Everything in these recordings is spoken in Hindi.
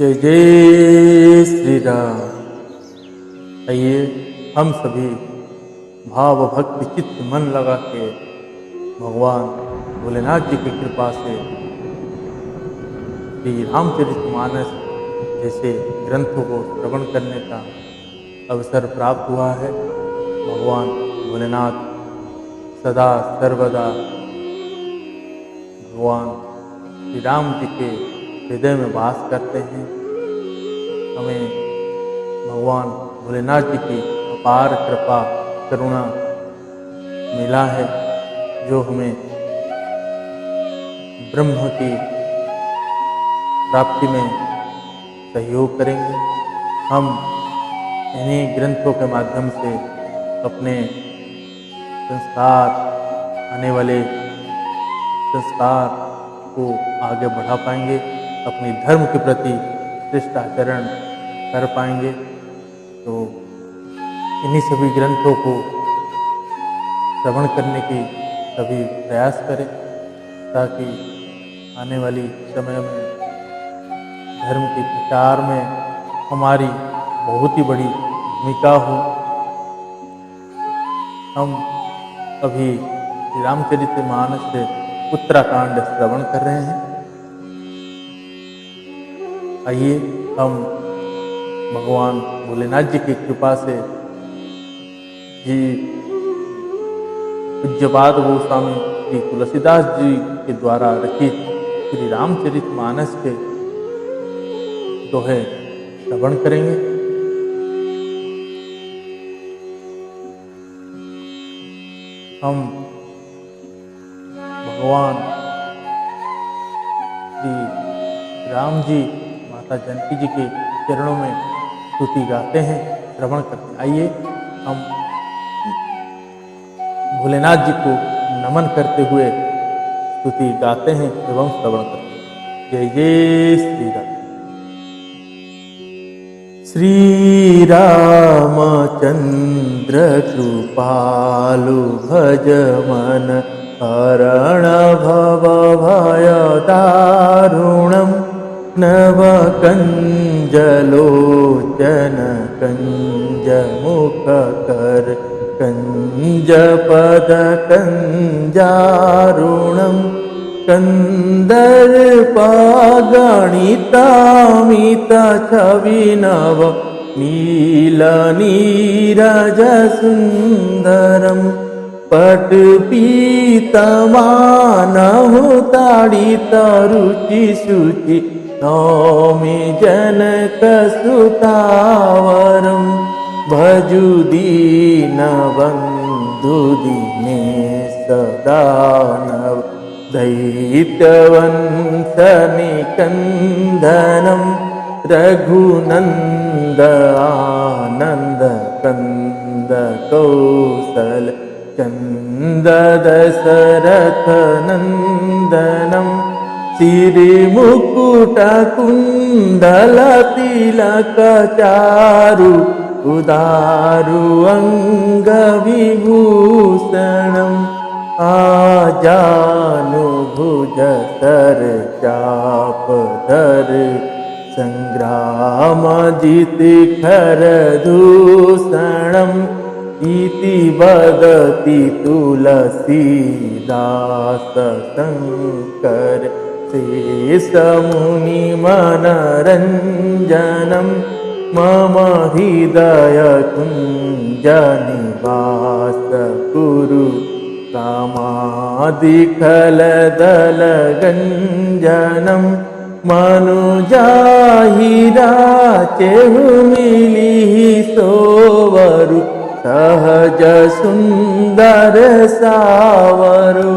जय जय श्री राम। आइए हम सभी भाव भक्ति चित्त मन लगा के भगवान भोलेनाथ जी की कृपा से श्री रामचरितमानस जैसे ग्रंथों को श्रवण करने का अवसर प्राप्त हुआ है। भगवान भोलेनाथ सदा सर्वदा भगवान श्री राम जी के हृदय में वास करते हैं। हमें भगवान भोलेनाथ जी की अपार कृपा करुणा मिला है, जो हमें ब्रह्म की प्राप्ति में सहयोग करेंगे। हम इन्हीं ग्रंथों के माध्यम से अपने संस्कार, आने वाले संस्कार को आगे बढ़ा पाएंगे, अपनी धर्म के प्रति श्रेष्ठ आचरण कर पाएंगे। तो इन्हीं सभी ग्रंथों को श्रवण करने की सभी प्रयास करें, ताकि आने वाली समय में धर्म के प्रचार में हमारी बहुत ही बड़ी भूमिका हो। हम अभी श्री रामचरितमानस से उत्तराखंड श्रवण कर रहे हैं। आइए हम भगवान भोलेनाथ जी की कृपा से जी पूज्यपाद गोस्वामी श्री तुलसीदास जी के द्वारा रचित श्री रामचरितमानस के दोहे श्रवण करेंगे। हम भगवान श्री राम जी माता जानकी जी के चरणों में स्तुति गाते हैं, श्रवण करते हैं। आइए हम भोलेनाथ जी को नमन करते हुए स्तुति गाते हैं एवं श्रवण करते हैं। जय जय श्री राम। श्री रामचंद्र कृपालु भज मन हरण भव भय दारुणम् नव कंजलोचन कंज मुख कर कंज पद कंजारुणम् कंदर्पगणितामित छविनव नील नीरज सुंदरम् पटपीतमानहु ताडित रुचि शुचि नौमि जनकसुतावरं भजु दीनबन्धु दीनेश दानव दैत्यवंशनिकन्दनं रघुनन्द आनन्द कंद कौशल चंद दशरथ नंदनम श्रीमुकुट कुंडल तिलक चारु उदारु अंग विभूषणम आजानु भुज सर चाप धर संग्राम जित खर दूषणम इति वदति तुलसीदास शंकर शेष मुनि मनरंजनम मम हृदय कुंज निवास कुरु कामादिखल दल गंजनम मनुजाहिरा चेहु मिली सोवरु सहज सुंदर सावरु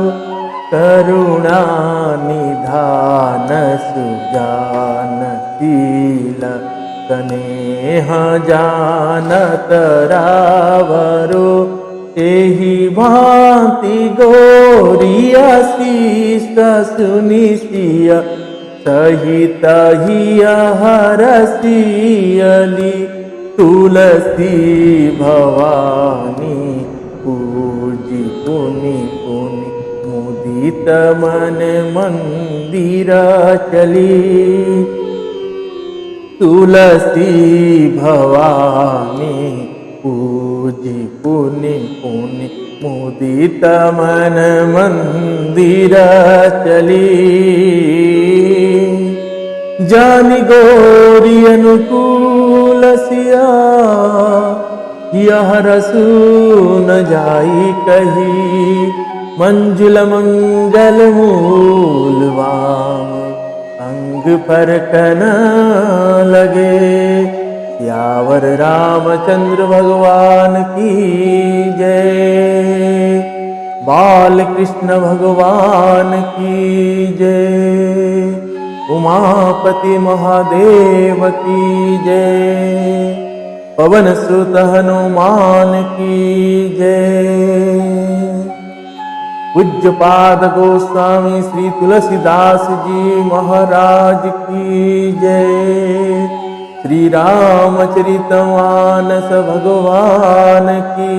करुणा निधान सुजानशील स्नेह जानत रावरु एहि भांति गोरिया शीष सुनिशिय सहित हिया हरसियली तुलसी भवानी पूजी पुनि पुनि मुदित मन मंदिर चली। तुलसी भवानी पूजी पुनि पुनि मुदित मन मंदिर चली। जानी गौरी अनुकूल सिया यह रसू न जाई कही। मंजुल मंगल मूलवाम अंग पर कन लगे। यावर रामचंद्र भगवान की जय। बाल कृष्ण भगवान की जय। उमापति महादेव की जय। पवन सुत हनुमान की जय। पूज्यपाद गोस्वामी श्री तुलसीदास जी महाराज की जय। श्री रामचरितमानस भगवान की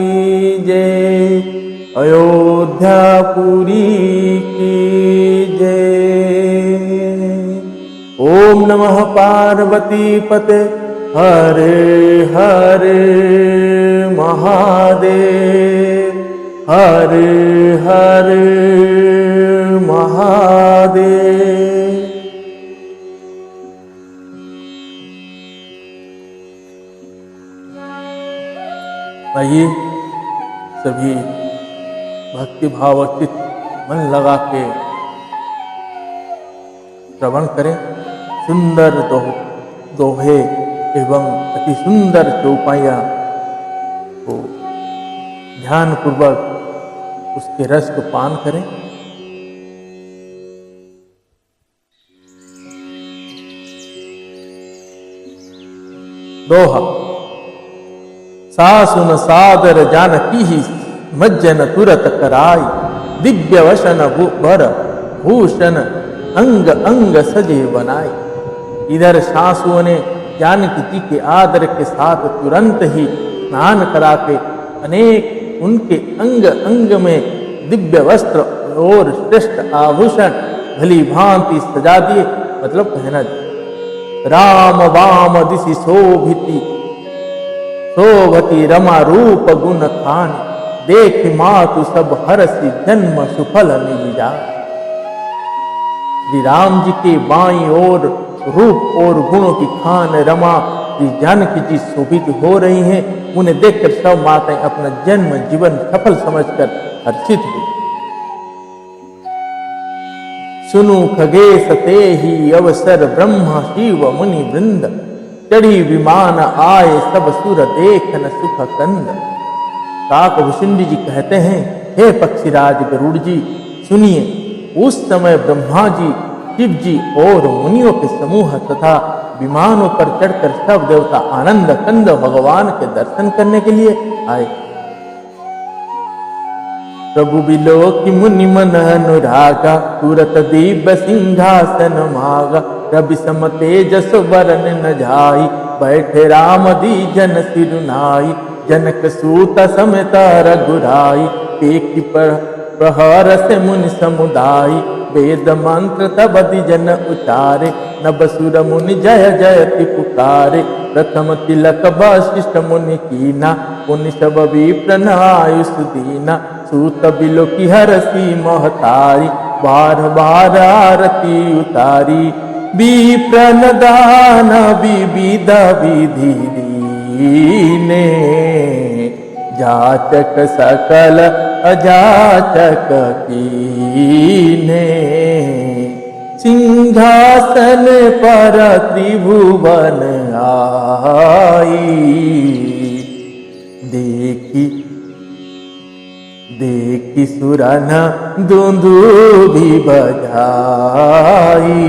जय। अयोध्यापुरी की जय। ओम नमः पार्वती पते हरे हरे महादेव। हरे हरे महादेव। आइए सभी भक्ति भावचित मन लगा के श्रवण करें। सुंदर दोहे एवं अति सुंदर चौपाइयाँ को ध्यान पूर्वक उसके रस को पान करें। दोहा। सासुन सादर जानकी ही मज्जन तुरत कराई। दिव्य वसन वर भूषण अंग अंग सजे बनाई। इधर सासुओं ने जानकी जी के आदर के साथ तुरंत ही स्नान करा के अनेक उनके अंग अंग में दिव्य वस्त्र और श्रेष्ठ आभूषण भली भांति सजा दिए, मतलब पहना दिए। राम वाम दिशि शोभती रमा रूप गुण खान। देख मातु सब हरसी जन्म सुफल निज जाए। श्री राम जी के बाईं ओर रूप और गुणों की खान रमा श्री जानकी जी शोभित हो रही हैं। उन्हें देखकर सब माताएं अपना जन्म जीवन सफल समझकर हर्षित हुई। सुनु खगेश ते ही अवसर ब्रह्मा शिव मुनि वृंद। चढ़ी विमान आए सब सुर देखन सुख कंद। काकभूषुंडी जी कहते हैं, हे पक्षीराज गरुड़ जी सुनिए, उस समय ब्रह्मा जी, शिव जी और मुनियों के समूह तथा विमानों पर चढ़कर सब देवता आनंद कंद भगवान के दर्शन करने के लिए आए। प्रभु बिलोकी मुनि मन अनुरागा। तुरत दिव्य सिंहासन मागा। रवि सम तेजस वरन न जाई। बैठे राम दीजन सिरुनाई। जनक सूत समेत रघुराई। एक प्रहर से मुनि समुदाय। वेद मंत्र तब दिजन उचारे। नभ सुर मुनि जय जयति पुकारे। प्रथम तिलक वशिष्ठ मुनि कीना। मुनि सब विप्र आयुष दीना। सूत बिलोकी हरसी महतारी। बार बार आरती उतारी। विप्र दान विविध विधि दीने। जाचक सकल अजाचक कीने। सिंहासन पर त्रिभुवन आई। देखी सुरन दुंदुभि बजाई।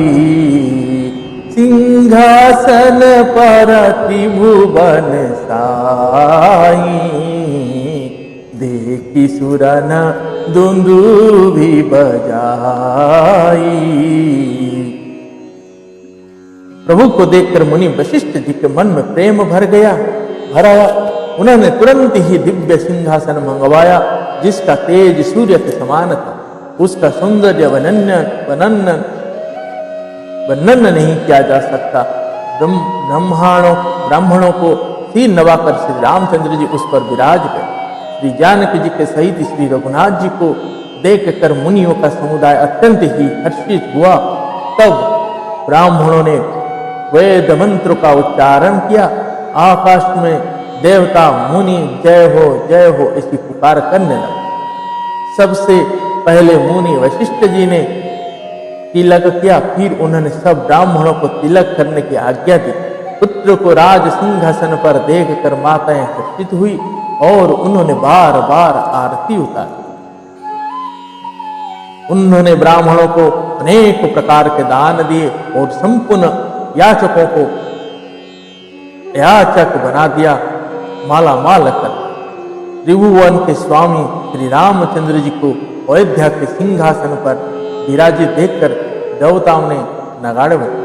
सिंहासन पर त्रिभुवन साई। देखी सुरन दुंदुभि बजाई। प्रभु को देखकर मुनि वशिष्ठ जी के मन में प्रेम भराया। उन्होंने तुरंत ही दिव्य सिंहासन मंगवाया, जिसका तेज सूर्य के समान था। उसका सौंदर्य वर्णन नहीं किया जा सकता। ब्राह्मणों को सिर नवाकर श्री रामचंद्र जी उस पर विराज गए। श्री जानकी जी के सहित श्री रघुनाथ जी को देख कर मुनियों का समुदाय अत्यंत ही हर्षित हुआ। तब ब्राह्मणों ने वेद मंत्र का उच्चारण किया। आकाश में देवता मुनि जय हो ऐसी पुकार करने लगे। सबसे पहले मुनि वशिष्ठ जी ने तिलक किया, फिर उन्होंने सब ब्राह्मणों को तिलक करने की आज्ञा दी। पुत्र को राज सिंहासन पर देखकर माताएं हर्षित हुई और उन्होंने बार बार आरती उतारी। उन्होंने ब्राह्मणों को अनेक प्रकार के दान दिए और संपूर्ण याचकों को याचक बना दिया, माला माल कर। त्रिभुवन के स्वामी श्री रामचंद्र जी को अयोध्या के सिंहासन पर विराजित देखकर देवताओं ने नगाड़े बजाए।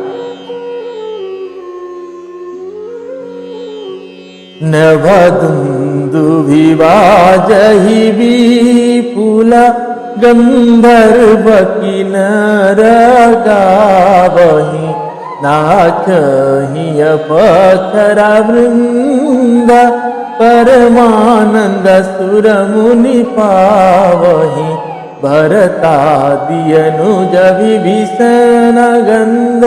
नभदुन्दुभिवाजहि विपुला गंधर्व किन्नर गावहि नाचहि अप्सरा वृंद परमानंद सुर मुनि पावहि भरतादि अनुज विभीषण गंध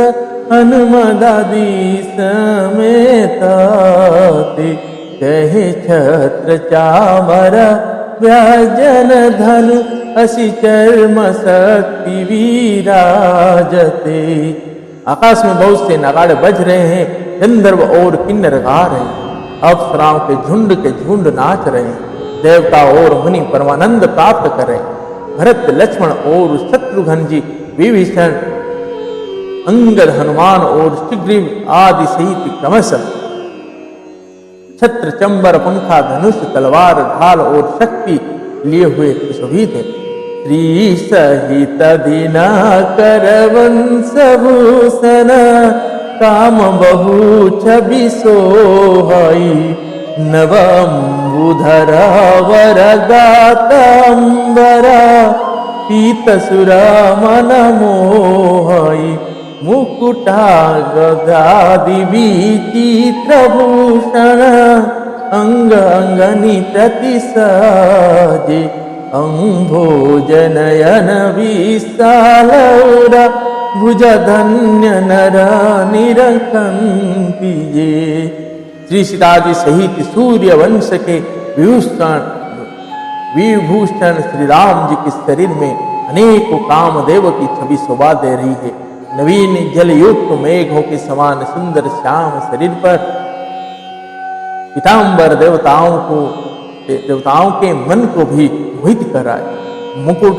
हनुमदादि समेत कहे छत्र चामर व्याजन धनु असी चर्म शक्ति विराजते। आकाश में बहुत से नगाड़े बज रहे हैं, गंधर्व और किन्नर गा रहे हैं, अप्सराओं के झुंड नाच रहे हैं, देवता और मुनि परमानंद प्राप्त कर रहे हैं। भरत लक्ष्मण और शत्रुघ्न जी, विभीषण, अंगद, हनुमान और सुग्रीव आदि सहित क्रमशः छत्र, चंबर, पंखा, धनुष, तलवार, ढाल और शक्ति लिए हुए सुशोभित है। श्री सहित दिनाकर वंशभूषण काम बहु छवि सोहई नवम्बुधर वर गातंबर पीत सुर मन मोहई मुकुटा गदादि विचित्र भूषण अंग अंगनि प्रति सजे अंभोजनयन विशालौरा भुज धन्य नर निरंकिये। श्री सीताजी सहित सूर्य वंश के विभूषण श्री राम जी के शरीर में अनेकों कामदेव की छवि शोभा दे रही है। नवीन जलयुक्त मेघों के समान सुंदर श्याम शरीर पर पीतांबर देवताओं के मन को भी मोहित कराए। मुकुट,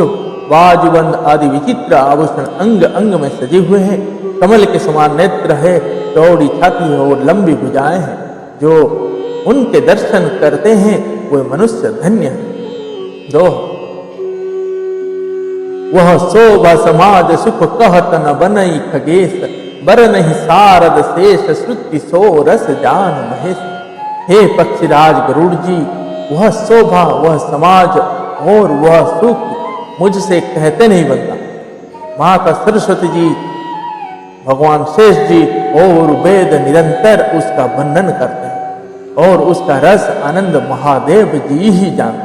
बाजूबंद आदि विचित्र आभूषण अंग अंग में सजे हुए हैं। कमल के समान नेत्र है, चौड़ी छाती है और लंबी भुजाएं हैं। जो उनके दर्शन करते हैं वे मनुष्य धन्य है। वह शोभा समाज सुख कहत न बनई खगेश बर नहीं सारद शेष श्रुति सो रस जान महेश। हे पक्षीराज गरुड़ जी, वह शोभा, वह समाज और वह सुख मुझसे कहते नहीं बनता। माता सरस्वती जी, भगवान शेष जी और वेद निरंतर उसका वर्णन करते हैं और उसका रस आनंद महादेव जी ही जानते हैं।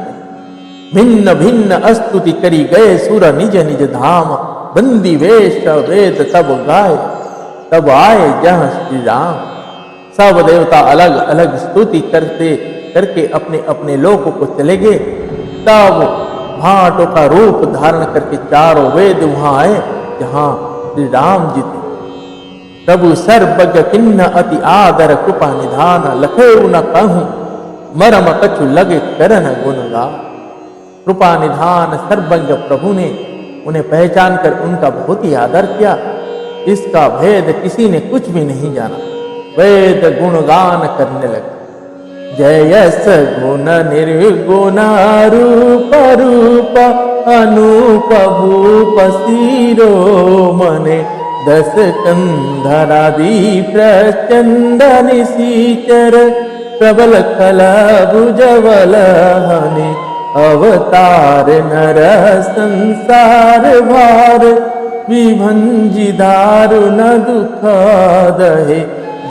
भिन्न भिन्न स्तुति करी गए सुर निज निज धाम बंदी वेश वेद तब आए जहाँ श्री राम। सब देवता अलग अलग स्तुति करके अपने अपने लोक को चले गए। तब भाटों का रूप धारण करके चारों वेद वहां आए जहां श्री राम जी थे। प्रभु सर्वज्ञ किन्न अति आदर कृपा निधान लखे न कहूं मरम कछु लगे करन गुणगा। कृपा निधान सर्वज्ञ प्रभु ने उन्हें पहचान कर उनका बहुत ही आदर किया। इसका भेद किसी ने कुछ भी नहीं जाना। वेद गुणगान करने लगे। जयस गुण निर्गुण रूप रूप अनूप भूप शिरो मने दस कंधरादि प्रचंड निशीचर प्रबल कला भुजबल हनि अवतार नर संसार भार विभंजि दारुण दुख दहे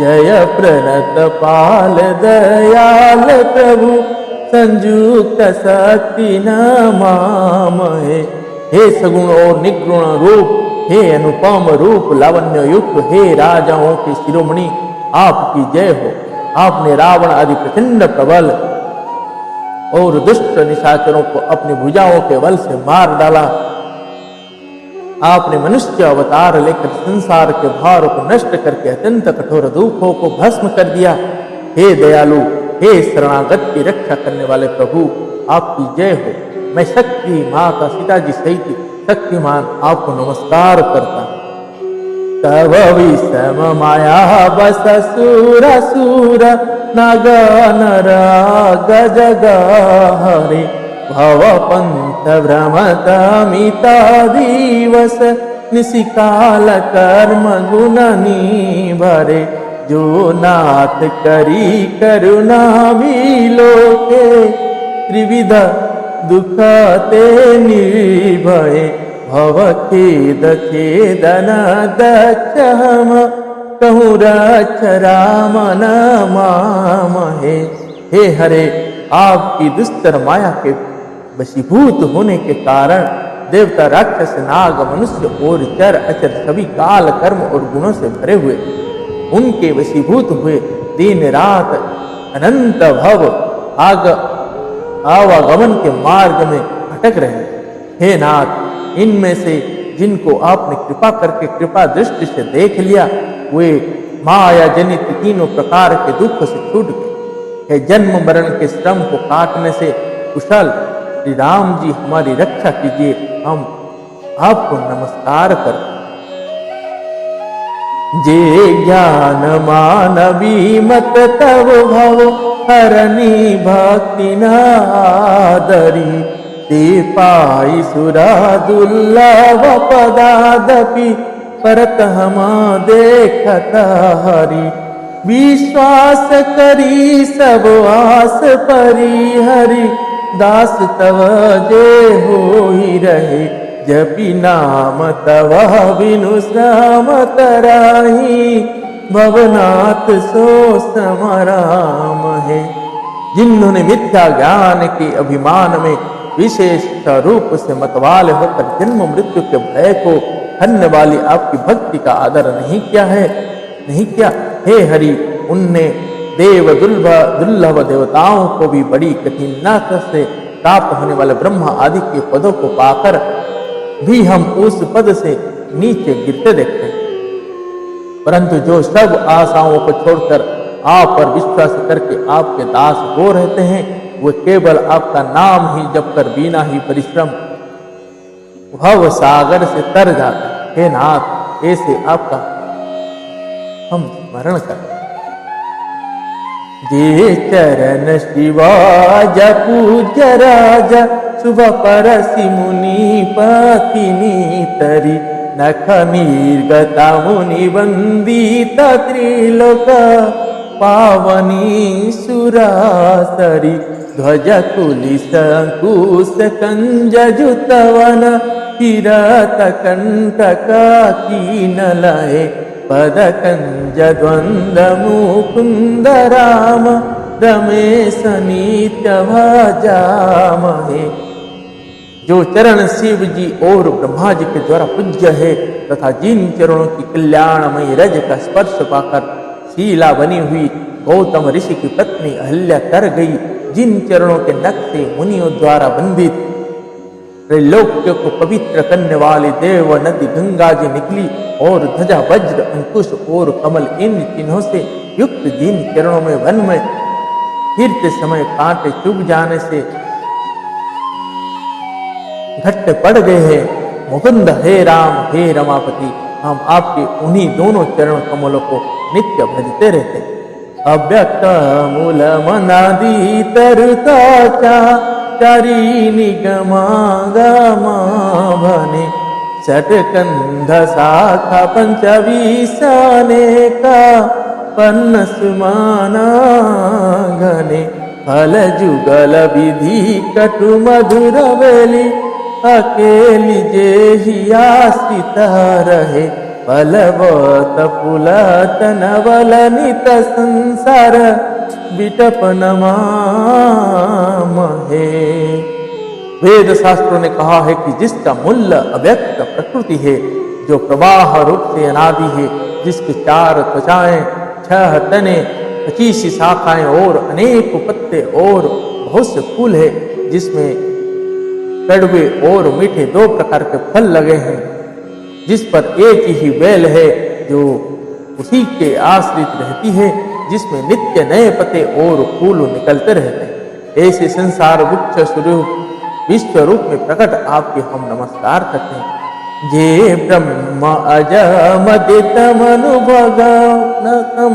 जय प्रणत पाल दयाल प्रभु संयुक्त शक्ति नमामहे। हे सगुण और निगुण रूप, हे अनुपम रूप लावण्य युक्त, हे राजाओं के शिरोमणि, आपकी जय हो। आपने रावण आदि प्रचंड प्रबल और दुष्ट निशाचरों को अपनी भुजाओं के बल से मार डाला। आपने मनुष्य अवतार लेकर संसार के भार को नष्ट करके अत्यंत कठोर दुखों को भस्म कर दिया। हे दयालु, हे शरणागत की रक्षा करने वाले प्रभु, आपकी जय हो। मैं शक्ति माता सीता जी सहित शक्तिमान आपको नमस्कार करता। तव विषम माया बस सूर सूर नाग नर गजग हरे भव पंथ भ्रमत मिता दिवस निशिकाल कर्म गुण भरे। जो नाथ करी करुणा विलोके त्रिविध दुख ते निर्भय। भव खेद खेदन दक्ष हम कहूँ रक्ष राम नमामहे। हे हरे, आपकी दुस्तर माया के वशीभूत होने के कारण देवता, राक्षस, नाग, मनुष्य और चर अचर सभी काल कर्म और गुणों से भरे हुए उनके वशीभूत हुए दिन रात अनंत भव आवागमन के मार्ग में भटक रहे। हे नाथ, इनमें से जिनको आपने कृपा करके कृपा दृष्टि से देख लिया, वे माया जनित तीनों प्रकार के दुख से छूट गए। हे जन्म मरण के श्रम को काटने से कुशल श्री राम जी, हमारी रक्षा कीजिए। हम आपको नमस्कार करते। जे ज्ञान मानवी मत तव भव हरणी भक्ति नादरी। ते पाई सुरा दुर्लभ पदादपि परत हम देखत हरि। विश्वास करी सब आस परिहरि। दास तव जे होई रहे। जपि नाम तव बिनु श्रम तराही। भवनाथ सो समराम है। जिन्होंने मिथ्या ज्ञान के अभिमान में विशेष रूप से मतवाले होकर जन्म मृत्यु के भय को हरने वाली आपकी भक्ति का आदर नहीं किया है, नहीं किया। हे हरि, उनने देव दुर्लभ देवताओं को भी बड़ी कठिनाई से प्राप्त होने वाले ब्रह्मा आदि के पदों को पाकर भी हम उस पद से नीचे गिरते देखते हैं। परंतु जो सब आशाओं को छोड़कर आप पर विश्वास करके आपके दास हो रहते हैं, वे केवल आपका नाम ही जप कर बिना ही परिश्रम भव सागर से तर जाते हैं। हे नाथ, ऐसे आपका हम स्मरण करते। जे चरण शिवा पूज्य राजा शुभ परसि मुनि पतिनी तरी। नख निर्गता मुनि वंदित त्रिलोक पावनी सुरासरी। ध्वज कुलिस अंकुश कंज जुतवन किरत कंटक कीन लय। पद कंज द्वंद मुकुंद राम रमेश नित्य भजामहे। जो चरण शिव जी और ब्रह्मा जी के द्वारा पूज्य है तथा जिन चरणों की कल्याणमयी रज का स्पर्श पाकर शीला बनी हुई गौतम ऋषि की पत्नी अहल्या तर गई, जिन चरणों के नख से मुनियों द्वारा बंदित त्रैलोक्य को पवित्र करने वाली देव नदी गंगा जी निकली और ध्वजा वज्र अंकुश और कमल इन चिन्हों से युक्त जिन चरणों में वन में फिरते समय कांटे चुभ जाने से घट्टे पड़ गए हैं। मुकुंद हे राम हे रमापति, हम आपके उन्हीं दोनों चरण कमलों को नित्य भजते रहते। अव्यक्त मूल मनादि तरता चारी निगमा गमा भने। षटकंध शाखा पंचविशाने का पन्न सुमाना घने। फल जुगल विधि कटु मधुर बेली अकेली जे ही आसिता रहे। बलवत पुलत नवल नित संसार विटपन मामहे। वेद शास्त्रों ने कहा है कि जिसका मूल्य अव्यक्त प्रकृति है, जो प्रवाह रूप से अनादि है, जिसके 4 त्वचाएं, 6 तने, 25 शाखाएं और अनेक पत्ते और बहुत से फूल है, जिसमें कड़वे और मीठे 2 प्रकार के फल लगे हैं, जिस पर एक ही बेल है जो उसी के आश्रित रहती है, जिसमें नित्य नए पत्ते और फूल निकलते रहते हैं। ऐसे संसार वृक्ष स्वरूप विश्व रूप में प्रकट आपके हम नमस्कार करते हैं। जे ब्रह्म अजमदित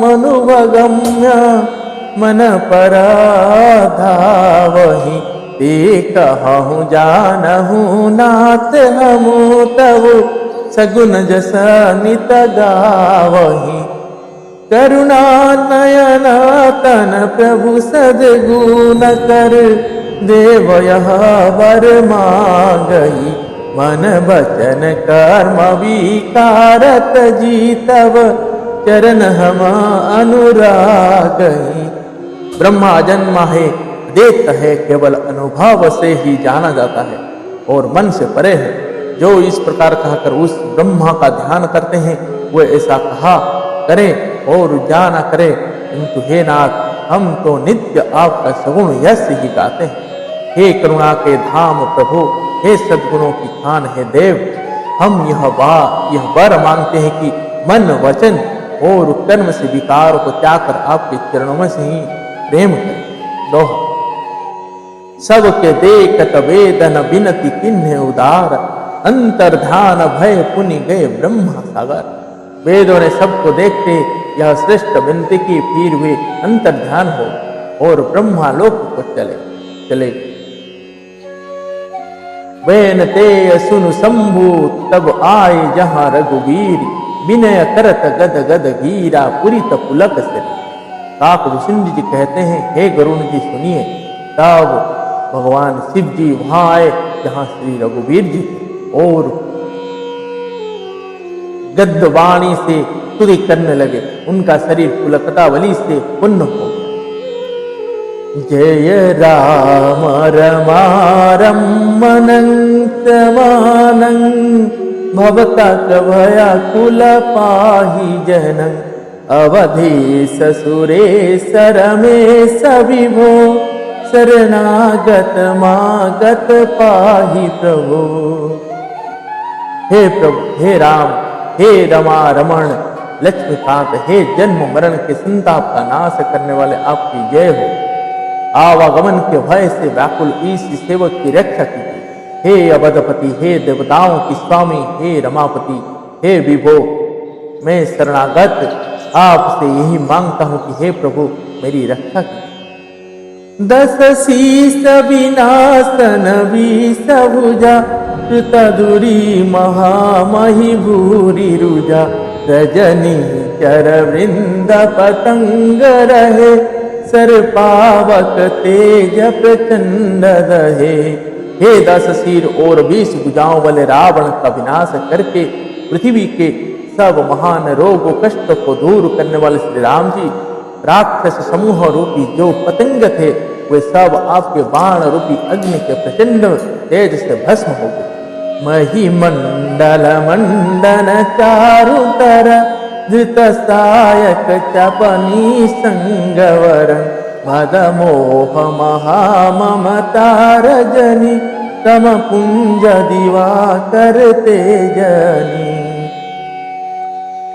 मनुभगम्य मन पराधावहि, ते कहूँ जानहु नाथ हमु तव सगुन जस नित गावहि। करुणा नयन तन प्रभु सद्गुण कर, देव यह वर मांगई। मन वचन कर्म विकारत जीतव, चरण हम अनुरागई। ब्रह्मा जन्मा है, देत है, केवल अनुभव से ही जाना जाता है और मन से परे है। जो इस प्रकार कहकर उस ब्रह्मा का ध्यान करते हैं, वो ऐसा कहा करें और जाना करें, किंतु हे नाथ, हम तो नित्य आपका सगुण यश ही गाते हैं। हे करुणा के धाम प्रभु, हे सद्गुणों की खान है देव, हम यह वर मांगते हैं कि मन वचन और कर्म से विकार को त्याग कर आपके चरणों में से ही प्रेम करें। दोहा। सबके देखत वेदन बिनती किन्हे उदार, अंतर्धान भय पुनि गए ब्रह्मा सागर। वेदों ने सबको देखते यह श्रेष्ठ विनती की, फिर वे अंतर्ध्यान हो और ब्रह्मा लोक को चले। वैन ते सुनु शंभु तब आए जहां रघुवीर, विनय करत गद गद गीरा पुरित पुलक से। काक भूषुंड जी कहते हैं, हे गरुण जी सुनिए। तब भगवान शिव जी वहां आए जहां श्री रघुवीर जी थे और गद्वाणी से स्तुति करने लगे। उनका शरीर पुलकता बलि से पुण्य हो गया। जय राम रमारमणं समानं, भवता भयाकुल पाहि जनं। अवधेश सुरेश रमेश विभो, शरणागत मागत पाहि प्रभो। हे प्रभु, हे राम, हे रमा रमण लक्ष्मीकांत, हे जन्म मरण के संताप का नाश करने वाले आपकी जय हो। आवागमन के भय से व्याकुल इस सेवक की रक्षा कीजिए। हे अवधपति, हे देवताओं की स्वामी, हे रमापति, हे विभो, मैं शरणागत आपसे यही मांगता हूं कि हे प्रभु मेरी रक्षा कीजिए। 10 शीस विनाशन विष भुजा, कृतदुरी महामहि भूरि रुजा। रजनी चर वृंद पतंग रहे, सर्पावक तेज प्रचंड दहे। हे 10 सिर और 20 भुजाओं वाले रावण का विनाश करके पृथ्वी के सब महान रोग कष्ट को दूर करने वाले श्री राम जी, राक्षस समूह रूपी जो पतंग थे वे सब आपके बाण रूपी अग्नि के प्रचंड तेज से भस्म हो गए। महिमंडल मंडन चारु तर, धृत सायक चपनी संगवर। मद मोह महाममता रजनी, तम पुंज दिवाकर तेजनी।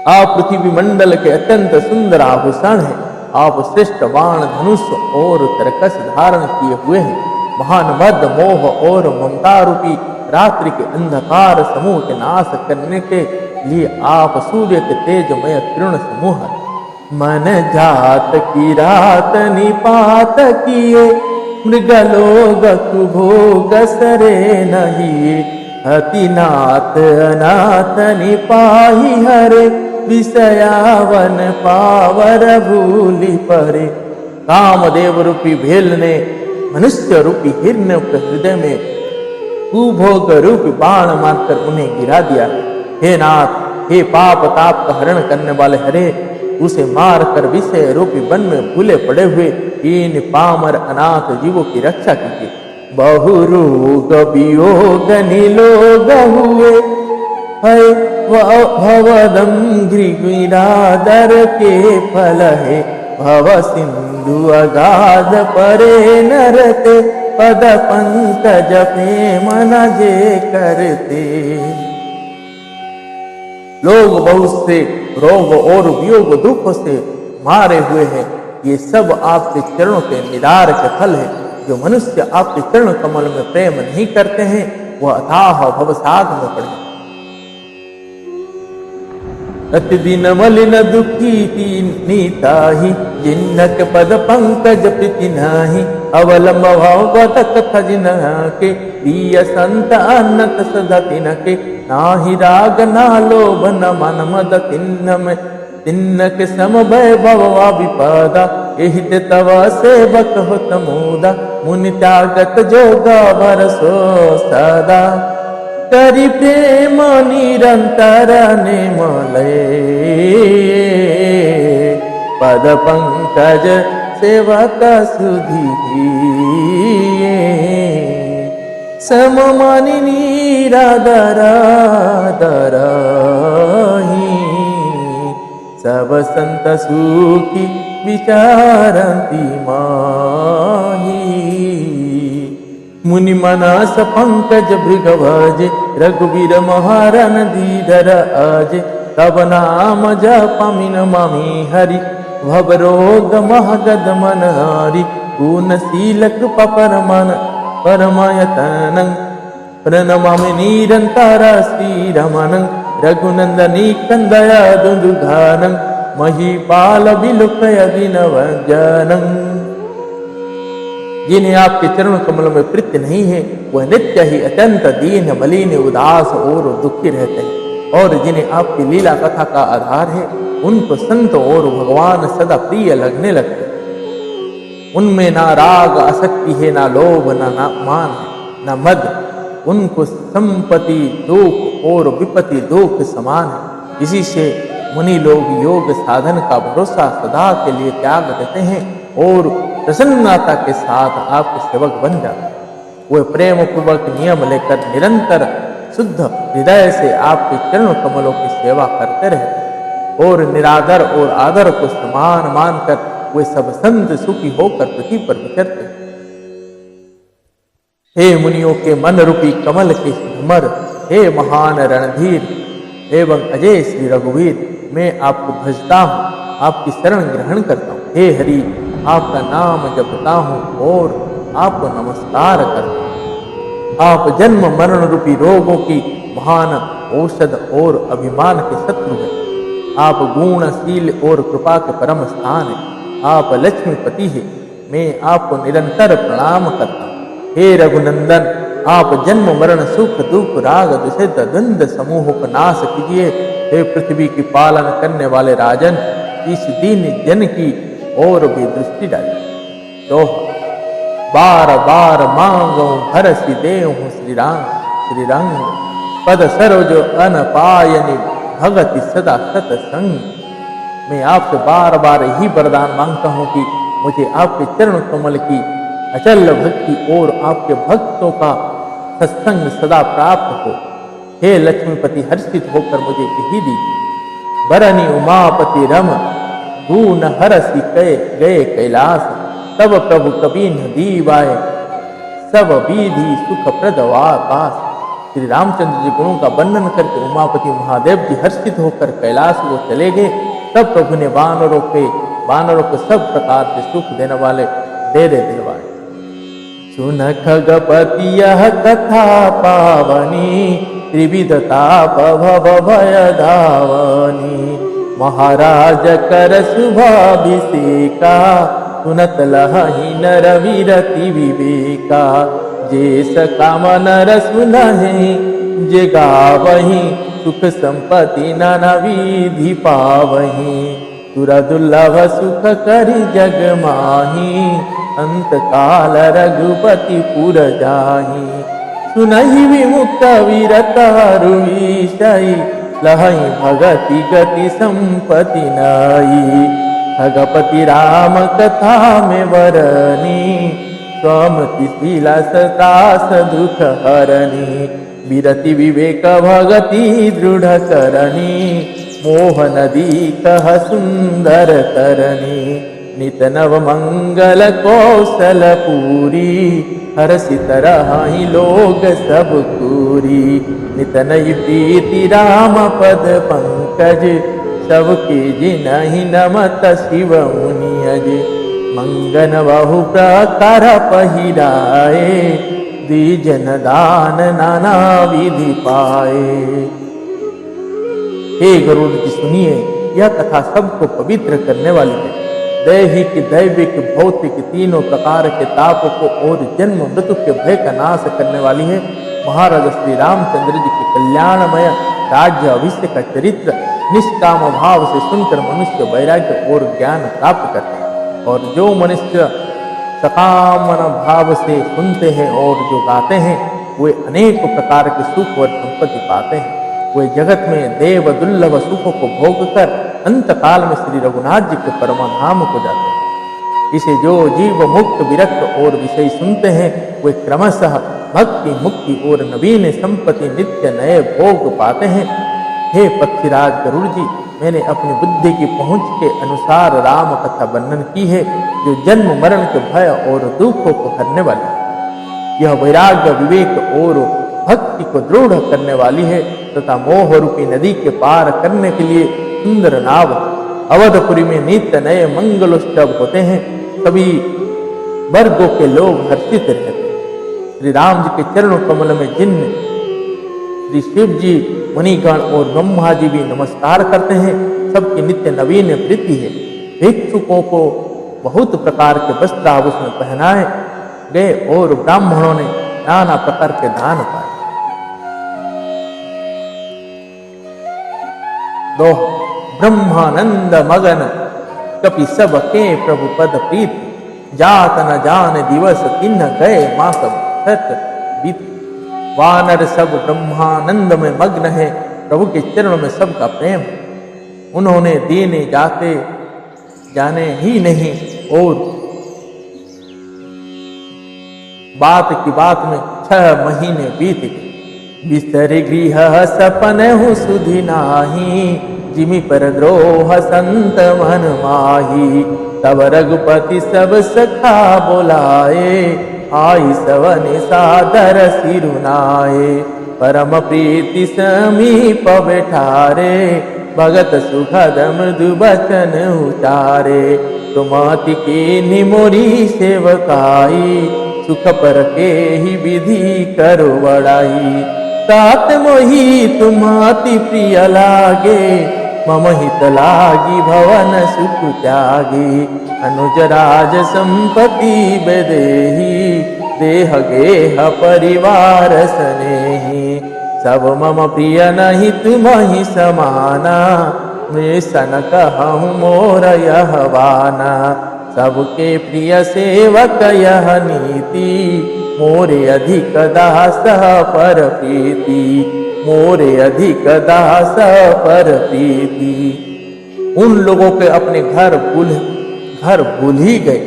आप पृथ्वी मंडल के अत्यंत सुंदर आभूषण हैं। आप श्रेष्ठ बाण धनुष और तरकस धारण किए हुए हैं। महान मद मोह और ममता रूपी रात्रि के अंधकार समूह के नाश करने के लिए आप सूर्य के तेजमय किरण समूह। मन जात की रात निपात किए, मृगलोक कुभोग सरे नहीं। अतिनाथ अनाथ निपाही हरे, विषयावन पावर भूलि परे। कामदेव रूपी भेल ने मनुष्य रूपी हिरण्य के हृदय में कुभोग रूपी बाण मारकर उन्हें गिरा दिया। हे नाथ, हे पाप ताप का हरण करने वाले हरे, उसे मार कर विषय रूपी वन में भूले पड़े हुए इन पामर अनाथ जीवों की रक्षा कीजिए। बहु रोग वियोग निलोग हुए है भवदम गिरिरादर के फल है, भव सिंधु अगाध परे नरते, पद पंकज प्रेम न जे करते। लोग बहुत से रोग और वियोग दुख से मारे हुए हैं, ये सब आपके चरणों के निदार के फल है। जो मनुष्य आपके चरण कमल में प्रेम नहीं करते हैं वह अथाह भवसागर में पड़े। प्रतिदिन मलिन दुखी नीताहि, जिन्नक पद पंकज प्रीति नाही, अवलंब भाव कथा जिनके, प्रिय संत अन्नत सदा तिनके, नाही राग ना लोभ न मन मद तिन्नक सम वैभव विपदा, एहि ते तव सेवक होत मुदा, मुनि त्यागत जोगा बरसो सदा, करि प्रेम निरंतर निर्मले, पद पंकज सेवक सुधी, सममानि निरादरा दरहि, सब संत सुखी विचारंति माही, मुनि मनास पंकज भृगभज, रघुवीर महारन धीधर अज, तब नाम जपमिन ममी हरि, भव रोग महगद मन हरि, गुणशील कृपा परमयतनं, प्रणमामि निरंतर श्रीरमणं, रघुनंदनी कंदया दुन्दुघानं, महीपाल विलुप्य विनवजनं। जिन्हें आपके चरण कमल में प्रीति नहीं है वह नित्य ही अत्यंत दीन मलिन उदास और दुखी रहते हैं, और जिन्हें आपकी लीला कथा का आधार है उनको संत और भगवान सदा प्रिय लगने लगते हैं। उनमें ना राग आसक्ति है, ना लोभ, ना मान है, ना मद। उनको संपत्ति दुख और विपत्ति दुख समान है। इसी से मुनि लोग योग साधन का भरोसा सदा के लिए त्याग देते हैं और प्रसन्नता के साथ आपके सेवक बन जाते हैं। वे प्रेम पूर्वक नियम लेकर निरंतर शुद्ध हृदय से आपके चरण कमलों की सेवा करते रहते हैं और निरादर और आदर को समान मानकर वे सब संत सुखी होकर पृथ्वी पर विचरते हैं। हे मुनियों के मन रूपी कमल के भ्रमर, हे महान रणधीर एवं अजय श्री रघुवीर, मैं आपको भजता हूँ, आपकी शरण ग्रहण करता हूँ। हे हरि, आपका नाम जपता हूँ और आपको नमस्कार करता हूँ। आप जन्म मरण रूपी रोगों की महान औषध और अभिमान के शत्रु हैं। आप गुणशील और कृपा के परम स्थान हैं। आप लक्ष्मीपति हैं। मैं आपको निरंतर प्रणाम करता हूँ। हे रघुनंदन, आप जन्म मरण सुख दुख राग द्वेष द्वंद्व समूहों का नाश कीजिए। हे पृथ्वी की पालन करने वाले राजन, इस दीन जन की और भी दृष्टि डालिए। तो बार बार मांगो हरसि देहु श्री राम श्री रंग, पद सरोज अनपायनि भगति सदा सतसंग। मैं आपसे बार बार यही वरदान मांगता हूँ कि मुझे आपके चरण कमल की अचल भक्ति और आपके भक्तों का सत्संग सदा प्राप्त हो। हे लक्ष्मीपति, हर्षित होकर मुझे यही दीजिए। बरनी उमापति रम दून हरसि गए कैलाश, तब प्रभु कबीन दीवाए सब विधि सुख प्रदवा पास। श्री रामचंद्र जी गुणों का वर्णन करके उमापति महादेव जी हर्षित होकर कैलाश को चले गए। तब प्रभु ने वानरों को सब प्रकार से सुख देने वाले डेरे दिलवाए। सुन खगपति यह कथा पावनी, त्रिविधताप भव भय धावनी। महाराज कर शुभाभिषेका, सुनत लहि नर विरति विवेका। जेस काम नर सुनहि, जे गावहि सुख संपत्ति नाना विधि पावहि। तुरा दुर्लभ सुख करि जग माही, अंत काल रघुपति पुर जाहि। सुनहि विमुक्त विरत विषय, लहई भगति गति संपत्ति नाई। खगपति राम कथा में वरनी, स्वमति विलास त्रास दुख हरनी। विरति विवेक भगति दृढ़ करनी, मोह नदी कह सुंदर तरनी। नित नव मंगल कौशल पूरी, हर्षित रहि लोग सब पूरी। नित नई प्रीति राम पद पंकज, सबके जिनहि नमत शिव मुनियज। मंगन बहु प्रकार पहिराए, द्विजन दान नाना विधि पाए। हे गरुड़ जी सुनिए, यह कथा सबको पवित्र करने वाली है। दैहिक दैविक भौतिक तीनों प्रकार के तापों को और जन्म मृत्यु के भय का नाश करने वाली है। महाराज श्री रामचंद्र जी के कल्याणमय राज्य अभिषेक का चरित्र निष्काम भाव से सुनकर मनुष्य वैराग्य और ज्ञान प्राप्त करता है। और जो मनुष्य सकामन भाव से सुनते हैं और जो गाते हैं, वे अनेक प्रकार के सुख और संपत्ति पाते हैं। वे जगत में देव दुर्लभ सुखों को भोग कर अंत काल में श्री रघुनाथ जी के परमाधाम को जाते हैं। इसे जो जीव मुक्त विरक्त और विषय सुनते हैं, वे क्रमशः भक्ति मुक्ति और नवीन संपत्ति नित्य नए भोग पाते हैं। हे पक्षीराज गरुड़ जी, मैंने अपनी बुद्धि की पहुंच के अनुसार राम कथा वर्णन की है, जो जन्म मरण के भय और दुखों को हरने वाली है। यह वैराग्य विवेक और भक्ति को दृढ़ करने वाली है तथा मोह रूपी नदी के पार करने के लिए सुंदर नाव। अवधपुरी में नित्य नए मंगलोत्सव होते हैं, सभी वर्गों के लोग हर्षित रहते हैं। श्री राम जी के चरण कमल में जिन श्री शिव जी मुनिगण और ब्रह्मा जी भी नमस्कार करते हैं, सबकी नित्य नवीन प्रीति है। भिक्षुकों को बहुत प्रकार के वस्त्र आभूषण पहनाए गए और ब्राह्मणों ने नाना प्रकार के दान पाए। दोह ब्रह्मानंद मगन कपि सब के प्रभु पद प्रीत, जात न जान दिवस किन्न गए मास सत बीत। वानर सब ब्रह्मानंद में मग्न है, प्रभु के चरणों में सबका प्रेम। उन्होंने देने जाते जाने ही नहीं और बात की बात में 6 महीने बीत गए। बिस्तर गृह सपन हूँ सुधि नाही, जिमि पर द्रोह संत मन माही। तब रघुपति सब सखा बोलाए, आई सवन सादर सिरुनाए। परम प्रीति समीप बैठारे, भगत सुखद मृदु बचन उचारे। तुमति के निमोरी सेवकाई, सुख पर के ही विधि करो बड़ाई। तात मोही तुम्हाति प्रिय लागे, मम हित लागी भवन सुख त्यागी। अनुज राज संपत्ति बेदेही, देह गेह परिवार स्नेही। सब मम प्रिय नहीं तुम्हि समाना, मैं सन कहूँ मोर यह वाना। सबके प्रिय सेवक यह नीति, मोरे अधिक दास पर प्रीति। मोरे अधिक दास पर प्रीति। उन लोगों के अपने घर भूल ही गए।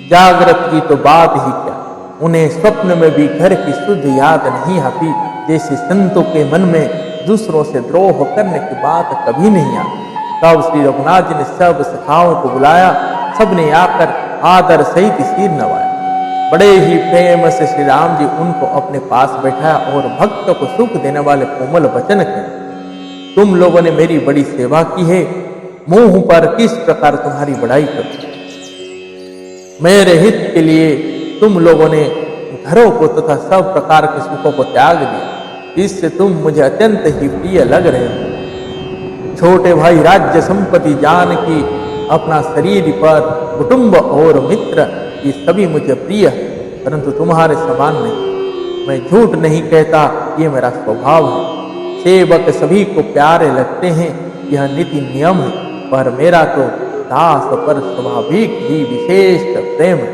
जागृत की तो बात ही क्या, उन्हें स्वप्न में भी घर की शुद्ध याद नहीं आती। जैसे संतों के मन में दूसरों से द्रोह करने की बात कभी नहीं आती। तब श्री रघुनाथ जी ने सब सखाओं को बुलाया, सबने आकर आदर सहित सिर नवाया। बड़े ही प्रेम से श्री राम जी उनको अपने पास बैठाया और भक्त को सुख देने वाले कोमल वचन कहे। तुम लोगों ने मेरी बड़ी सेवा की है, मुंह पर किस प्रकार तुम्हारी बड़ाई करूं। मेरे हित के लिए तुम लोगों ने घरों को तथा सब प्रकार के सुखों को त्याग दिया, इससे तुम मुझे अत्यंत ही प्रिय लग रहे हो। छोटे भाई राज्य संपत्ति जान की अपना शरीर पर कुटुंब और मित्र ये सभी मुझे प्रिय है, परंतु तुम्हारे समान नहीं। मैं झूठ नहीं कहता, ये मेरा स्वभाव है। सेवक सभी को प्यारे लगते हैं, यह नीति नियम है, पर मेरा तो दास पर स्वाभाविक ही विशेष प्रेम है।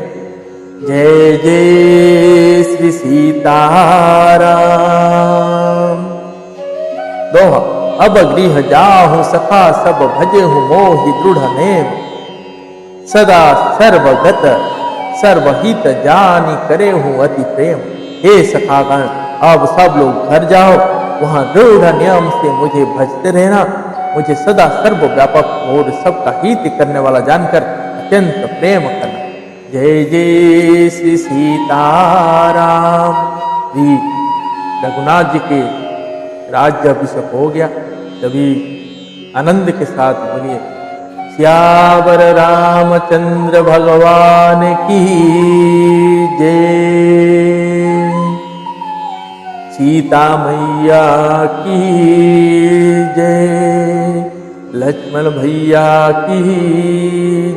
जय जय श्री सीताराम। दोहा। अब गृह जाहु सखा सब भजेहु मोहि दृढ़ नेम, सदा सर्वगत सर्वहित जानी करे हूँ अति प्रेम। हे सखागण, अब सब लोग घर जाओ, वहां दृढ़ नियम से मुझे भजते रहना। मुझे सदा सर्वव्यापक और सबका हित करने वाला जानकर अत्यंत प्रेम करना। जय जय श्री सीताराम। श्री रघुनाथ जी के राज्य अभिषेक हो गया, तभी आनंद के साथ बोलिए सियावर रामचंद्र भगवान की जय, सीता मैया की जय, लक्ष्मण भैया की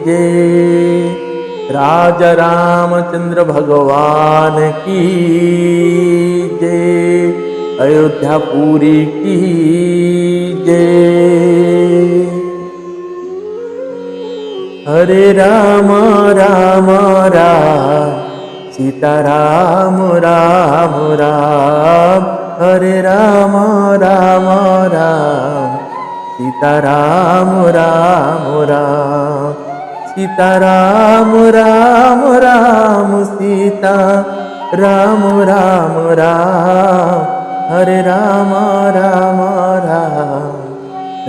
जय, राजा रामचंद्र भगवान की जय, अयोध्यापुरी की जय। हरे राम राम राम सीता राम राम राम, हरे राम राम राम सीता राम राम राम, सीता राम राम राम सीता राम राम राम, हरे राम राम राम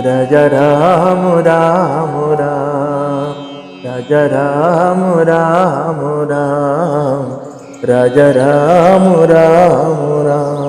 राजा राम राम राम, राजा राम राम राम, राजा राम राम राम।